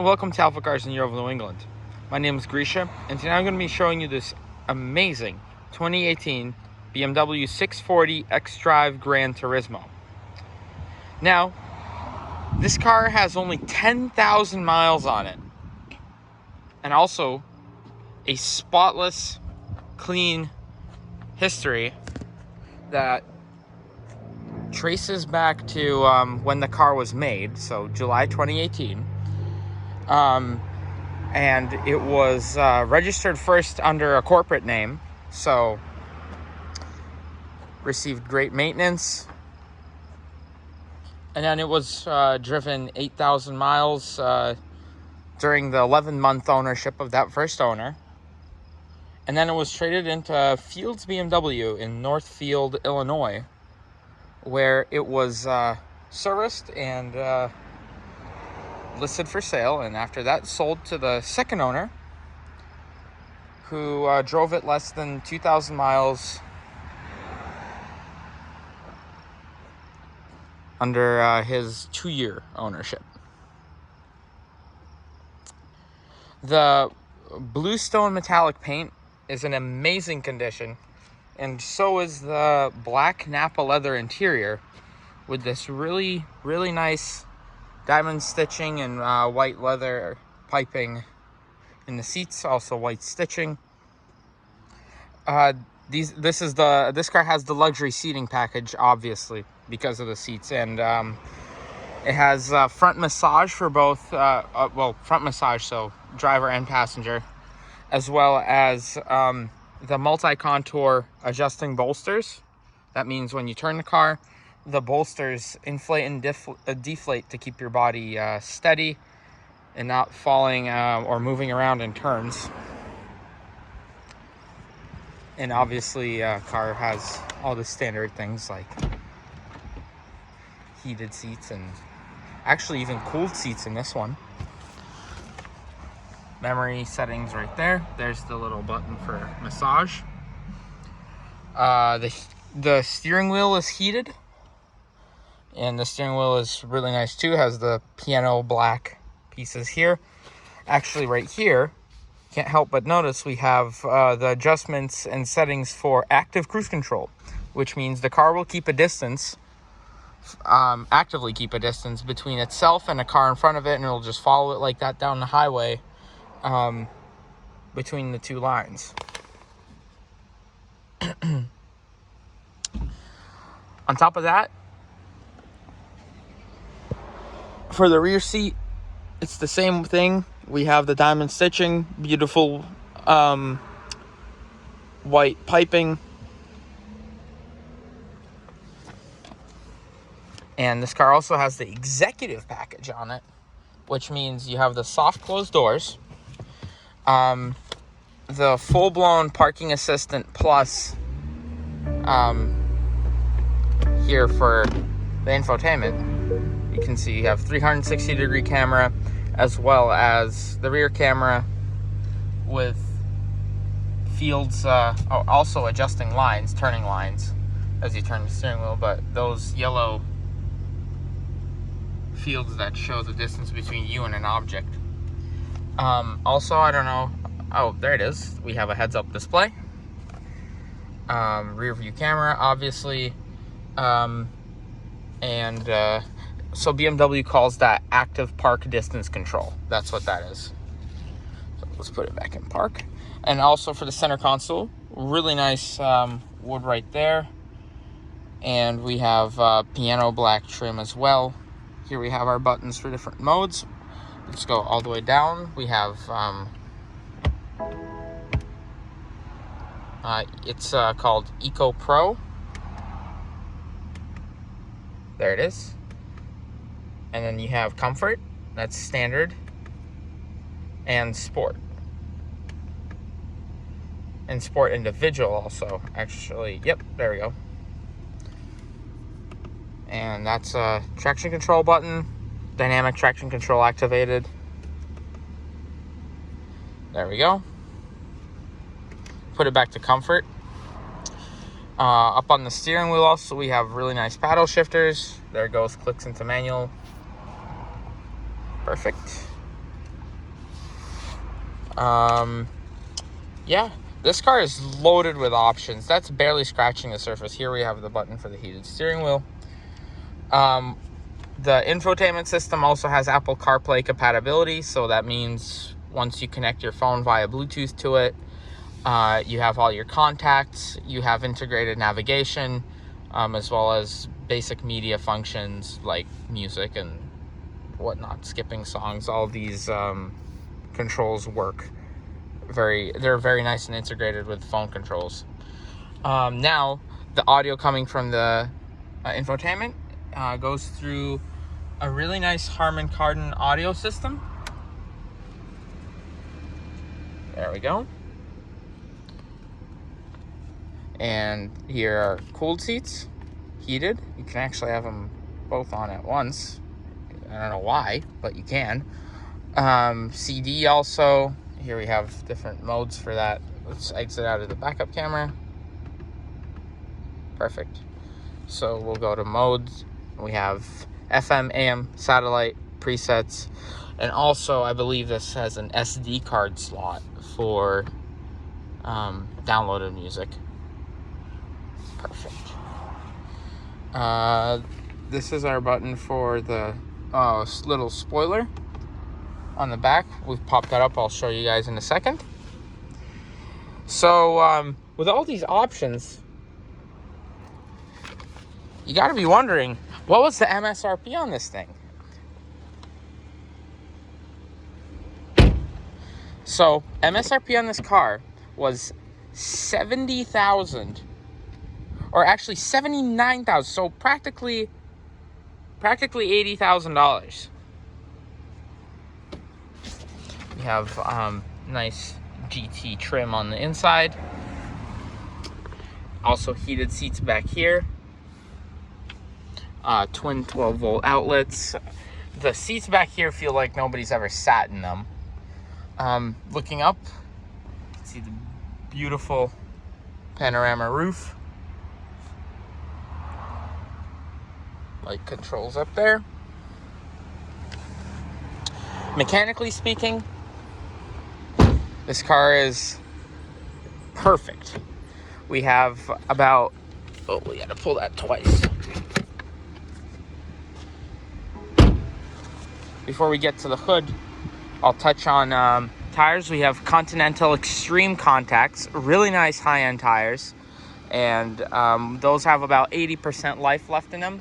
welcome to AlphaCars in Yeovil, New England. My name is Grisha, and today I'm going to be showing you this amazing 2018 BMW 640 xDrive Gran Turismo. Now, this car has only 10,000 miles on it, and also a spotless, clean history that traces back to when the car was made, so July 2018. And it was registered first under a corporate name, so received great maintenance. And then it was driven 8,000 miles during the 11-month ownership of that first owner. And then it was traded into Fields BMW in Northfield, Illinois, where it was serviced and listed for sale, and after that sold to the second owner, who drove it less than 2,000 miles under his 2-year ownership. The bluestone metallic paint is in amazing condition, and so is the black Napa leather interior with this really nice diamond stitching and white leather piping in the seats, also white stitching. This car has the luxury seating package, obviously, because of the seats, and it has front massage for both, front massage, so driver and passenger, as well as the multi-contour adjusting bolsters. That means when you turn the car, the bolsters inflate and deflate to keep your body steady and not falling or moving around in turns. And obviously, car has all the standard things like heated seats and actually even cooled seats in this one. Memory settings right there. There's the little button for massage. The steering wheel is heated, and the steering wheel is really nice too. It has the piano black pieces here. Actually, right here, can't help but notice we have the adjustments and settings for active cruise control, which means the car will keep a distance, actively keep a distance between itself and a car in front of it, and it'll just follow it like that down the highway between the two lines. On top of that, for the rear seat, it's the same thing. We have the diamond stitching, beautiful white piping. And this car also has the executive package on it, which means you have the soft closed doors, the full-blown parking assistant plus here for the infotainment. You can see you have 360-degree camera, as well as the rear camera with Fields, also adjusting lines, turning lines as you turn the steering wheel, but those yellow fields that show the distance between you and an object. Also, I don't know, oh, there it is. We have a heads-up display, rear view camera, obviously, so BMW calls that active park distance control. That's what that is. So let's put it back in park. And also for the center console, really nice wood right there. And we have piano black trim as well. Here we have our buttons for different modes. Let's go all the way down. We have, it's called Eco Pro. There it is. And then you have Comfort, that's standard, and Sport. And Sport Individual also, actually, yep, there we go. And that's a traction control button, dynamic traction control activated. There we go. Put it back to Comfort. Up on the steering wheel also, we have really nice paddle shifters. There it goes, clicks into manual. Perfect. Yeah, this car is loaded with options. That's barely scratching the surface. Here we have the button for the heated steering wheel. The infotainment system also has Apple CarPlay compatibility, so that means once you connect your phone via Bluetooth to it, you have all your contacts, you have integrated navigation, as well as basic media functions like music and whatnot, skipping songs. All these controls work they're very nice and integrated with phone controls. Now, the audio coming from the infotainment goes through a really nice Harman Kardon audio system. There we go. And here are cooled seats, heated. You can actually have them both on at once. I don't know why, but you can. CD also. Here we have different modes for that. Let's exit out of the backup camera. Perfect. So we'll go to modes. We have FM, AM, satellite, presets. And also, I believe this has an SD card slot for downloaded music. Perfect. This is our button for the little spoiler on the back. We've popped that up. I'll show you guys in a second. So with all these options, you got to be wondering, what was the MSRP on this thing? So MSRP on this car was $70,000, or actually $79,000. So practically $80,000. We have nice GT trim on the inside. Also heated seats back here. Twin 12-volt outlets. The seats back here feel like nobody's ever sat in them. Looking up, you can see the beautiful panorama roof. Light controls up there. Mechanically speaking, this car is perfect. We have about, we gotta pull that twice. Before we get to the hood, I'll touch on tires. We have Continental Extreme Contacts, really nice high-end tires. And those have about 80% life left in them.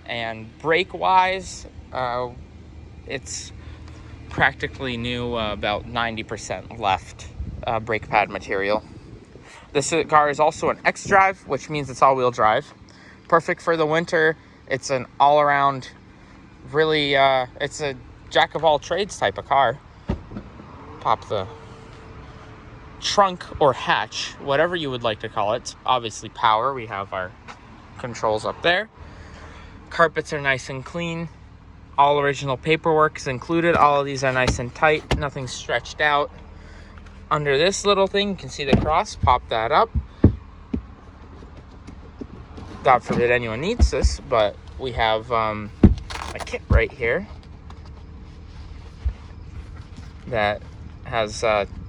And brake-wise, it's practically new, about 90% left brake pad material. This car is also an xDrive, which means it's all-wheel drive. Perfect for the winter. It's an all-around, really, it's a jack-of-all-trades type of car. Pop the trunk or hatch, whatever you would like to call it. It's obviously power. We have our controls up there. Carpets are nice and clean. All original paperwork is included. All of these are nice and tight. Nothing stretched out. Under this little thing, you can see the cross. Pop that up. God forbid anyone needs this, but we have a kit right here that has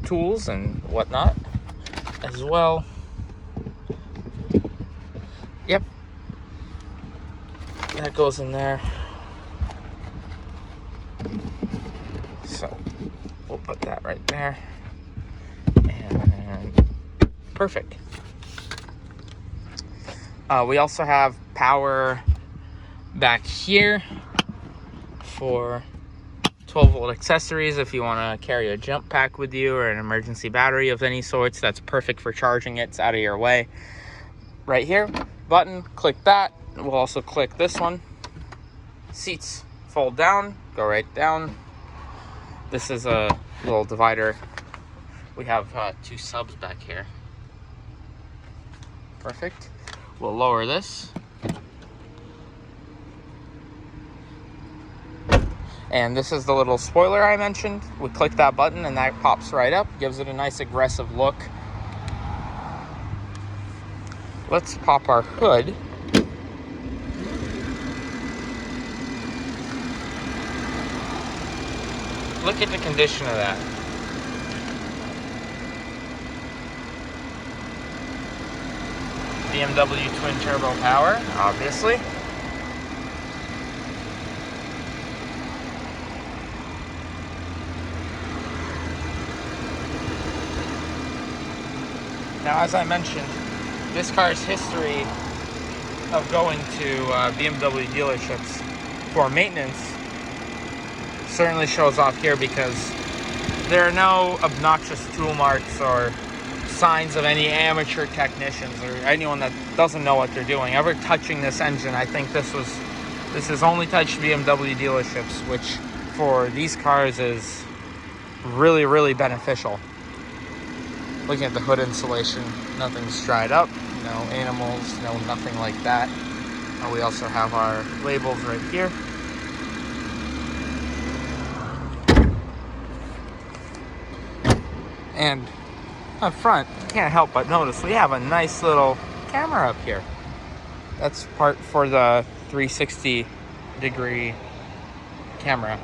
tools and whatnot as well. Yep. That goes in there. So we'll put that right there. And perfect. We also have power back here for 12-volt accessories if you want to carry a jump pack with you or an emergency battery of any sorts. That's perfect for charging it. It's out of your way. Right here, button, click that. We'll also click this one. Seats fold down, go right down. This is a little divider. We have 2 subs back here. Perfect. We'll lower this. And this is the little spoiler I mentioned. We click that button and that pops right up. Gives it a nice aggressive look. Let's pop our hood. Look at the condition of that. BMW twin turbo power, obviously. Now, as I mentioned, this car's history of going to BMW dealerships for maintenance certainly shows off here, because there are no obnoxious tool marks or signs of any amateur technicians or anyone that doesn't know what they're doing ever touching this engine. I think this has only touched BMW dealerships, which for these cars is really, really beneficial. Looking at the hood insulation, nothing's dried up, no animals, no nothing like that. We also have our labels right here. And up front, you can't help but notice we have a nice little camera up here. That's part for the 360-degree camera.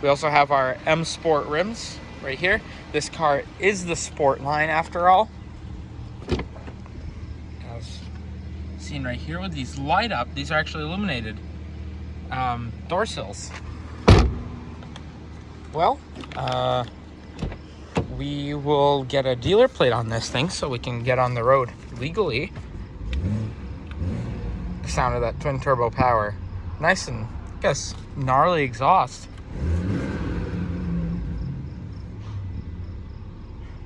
We also have our M Sport rims right here. This car is the Sport line after all. As seen right here with these light up, these are actually illuminated door sills. Well, we will get a dealer plate on this thing so we can get on the road legally. The sound of that twin turbo power. Nice and, I guess, gnarly exhaust.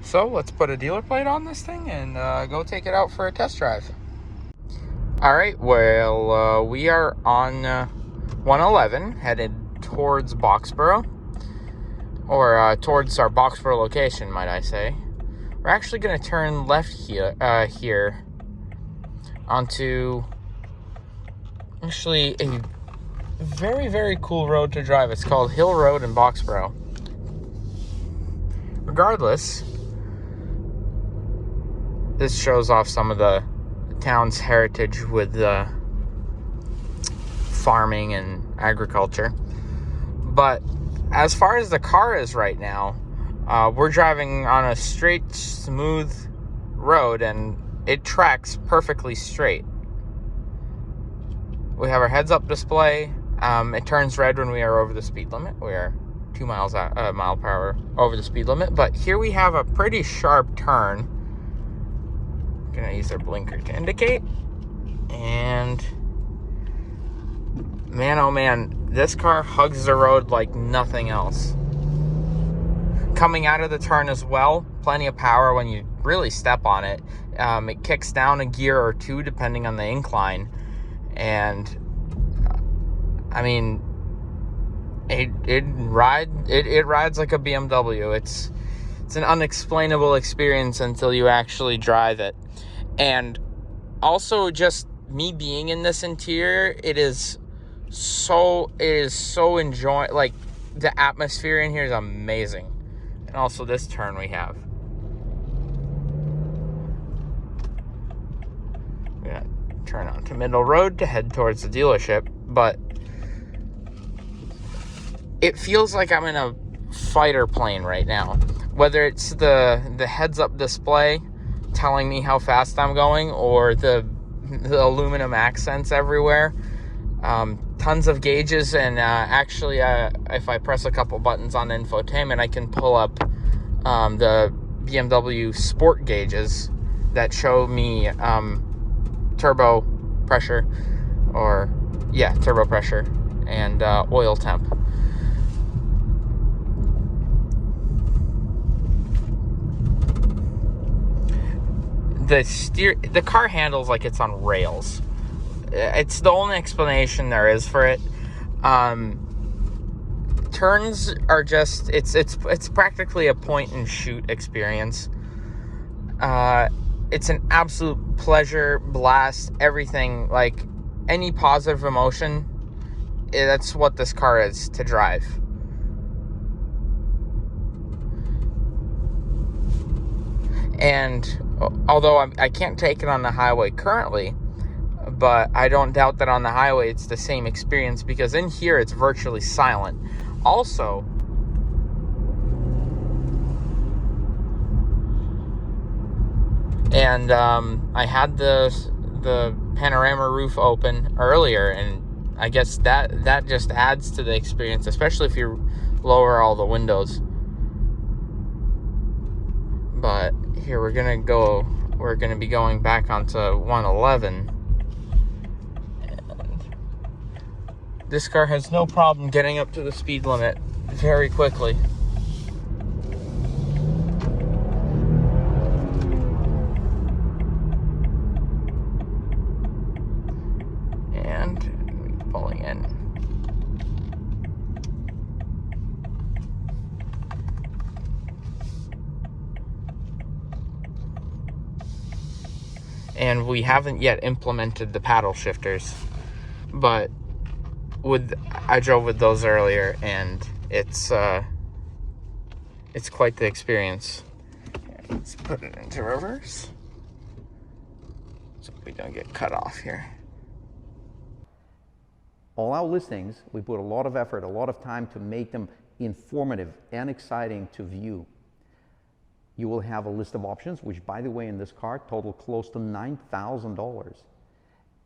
So let's put a dealer plate on this thing and go take it out for a test drive. All right, well, we are on 111 headed towards Boxborough, or towards our Boxborough location, might I say. We're actually going to turn left here onto actually a very, very cool road to drive. It's called Hill Road in Boxborough. Regardless, this shows off some of the town's heritage with farming and agriculture. But as far as the car is right now, we're driving on a straight, smooth road, and it tracks perfectly straight. We have our heads-up display. It turns red when we are over the speed limit. We are 2 mile per hour over the speed limit. But here we have a pretty sharp turn. Gonna use our blinker to indicate. And man, oh man, this car hugs the road like nothing else. Coming out of the turn as well, plenty of power when you really step on it. It kicks down a gear or two depending on the incline. And I mean, it rides like a BMW. It's an unexplainable experience until you actually drive it. And also, just me being in this interior, it is so enjoyable. Like, the atmosphere in here is amazing. And also this turn we have. We're gonna turn onto Middle Road to head towards the dealership, but it feels like I'm in a fighter plane right now. Whether it's the heads-up display telling me how fast I'm going, or the aluminum accents everywhere. Tons of gauges, and actually, if I press a couple buttons on infotainment, I can pull up the BMW Sport gauges that show me turbo pressure, turbo pressure, and oil temp. The car handles like it's on rails. It's the only explanation there is for it. Turns are just it's practically a point and shoot experience. It's an absolute pleasure, blast, everything. Like, any positive emotion, that's what this car is to drive. And although I can't take it on the highway currently, but I don't doubt that on the highway it's the same experience, because in here it's virtually silent. Also, and I had the the panorama roof open earlier, and I guess that just adds to the experience, especially if you lower all the windows. But here we're gonna be going back onto 111, and this car has no problem getting up to the speed limit very quickly. And pulling in. And we haven't yet implemented the paddle shifters, but I drove with those earlier, and it's quite the experience. Let's put it into reverse so we don't get cut off here. All our listings, we put a lot of effort, a lot of time to make them informative and exciting to view. You will have a list of options, which, by the way, in this car total close to $9,000.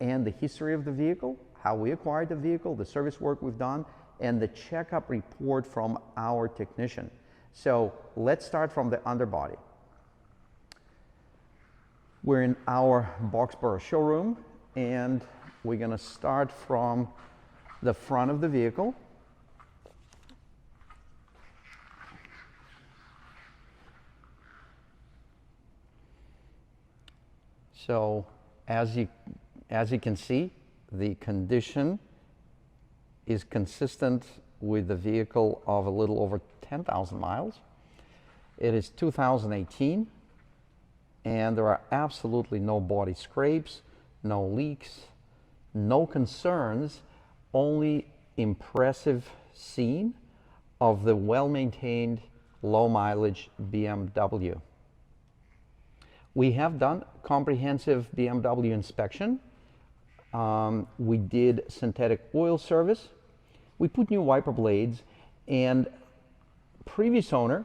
And the history of the vehicle, how we acquired the vehicle, the service work we've done, and the checkup report from our technician. So let's start from the underbody. We're in our Boxborough showroom, and we're going to start from the front of the vehicle. So as you can see, the condition is consistent with the vehicle of a little over 10,000 miles. It is 2018, and there are absolutely no body scrapes, no leaks, no concerns, only impressive scene of the well-maintained, low-mileage BMW. We have done comprehensive BMW inspection. We did synthetic oil service. We put new wiper blades, and previous owner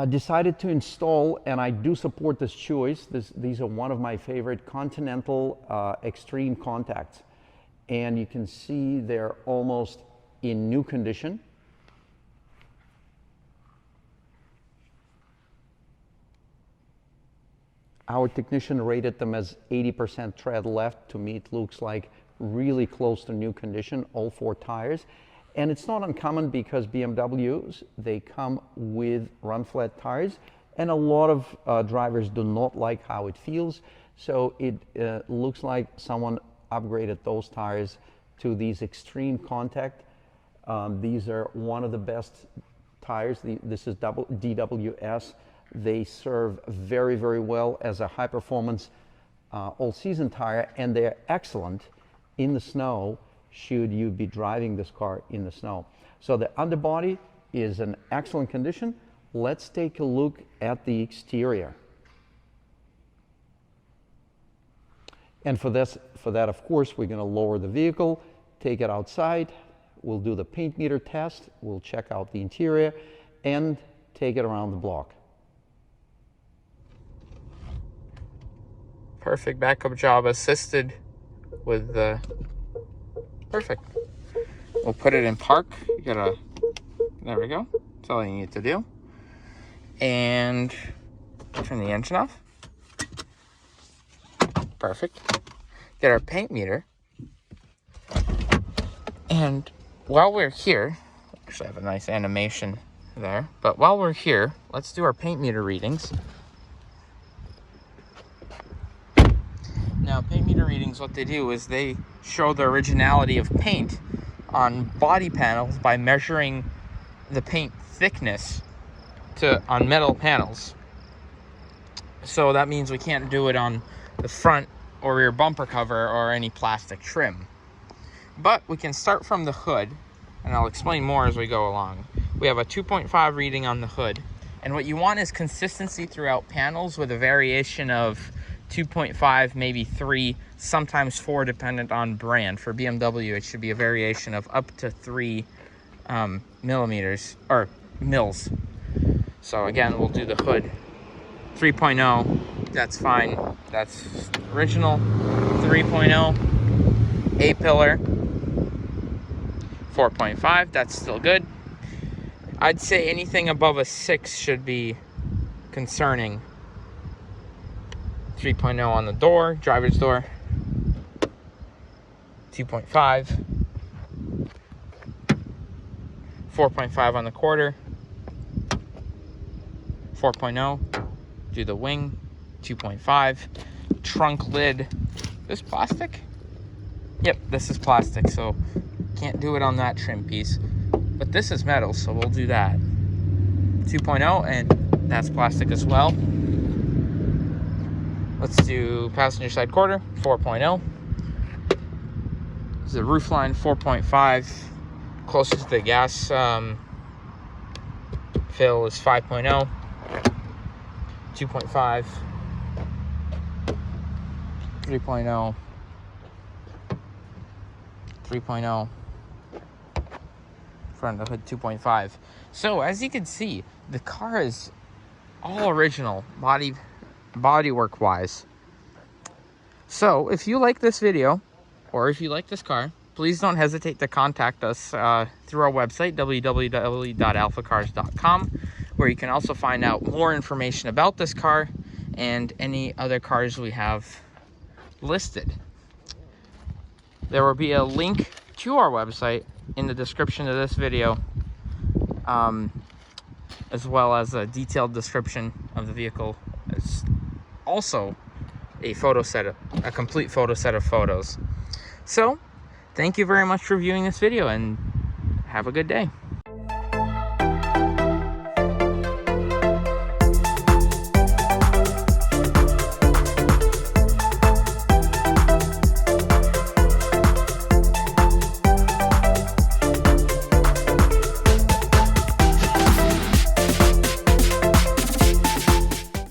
decided to install, and I do support this choice. These are one of my favorite Continental Extreme contacts. And you can see they're almost in new condition. Our technician rated them as 80% tread left. To me, it looks like really close to new condition, all four tires. And it's not uncommon because BMWs, they come with run flat tires, and a lot of drivers do not like how it feels. So it looks like someone upgraded those tires to these extreme contact. These are one of the best tires. This is DWS. They serve very, very well as a high-performance all-season tire, and they're excellent in the snow should you be driving this car in the snow. So the underbody is in excellent condition. Let's take a look at the exterior. And for that, of course, we're going to lower the vehicle, take it outside. We'll do the paint meter test. We'll check out the interior and take it around the block. Perfect backup job, assisted with the perfect. We'll put it in park. You gotta, there we go. That's all you need to do. And turn the engine off. Perfect. Get our paint meter. And while we're here, actually I have a nice animation there, but while we're here, let's do our paint meter readings. Now, paint meter readings, what they do is they show the originality of paint on body panels by measuring the paint thickness on metal panels. So that means we can't do it on the front or rear bumper cover or any plastic trim. But we can start from the hood, and I'll explain more as we go along. We have a 2.5 reading on the hood, and what you want is consistency throughout panels with a variation of 2.5, maybe 3, sometimes 4, dependent on brand. For BMW, it should be a variation of up to 3 millimeters, or mils. So again, we'll do the hood 3.0, That's fine. That's original 3.0, A-pillar, 4.5, that's still good. I'd say anything above a 6 should be concerning. 3.0 on the door, driver's door, 2.5, 4.5 on the quarter, 4.0, do the wing, 2.5, trunk lid. This plastic? Yep, this is plastic, so can't do it on that trim piece. But this is metal, so we'll do that. 2.0, and that's plastic as well. Let's do passenger side quarter, 4.0. The roof line, 4.5. Closest to the gas fill is 5.0. 2.5. 3.0. 3.0. Front of the hood, 2.5. So as you can see, the car is all original bodywork wise. So if you like this video, or if you like this car, please don't hesitate to contact us through our website, www.alphacars.com, where you can also find out more information about this car and any other cars we have listed. There will be a link to our website in the description of this video, as well as a detailed description of the vehicle. It's also a complete photo set of photos. So, thank you very much for viewing this video, and have a good day.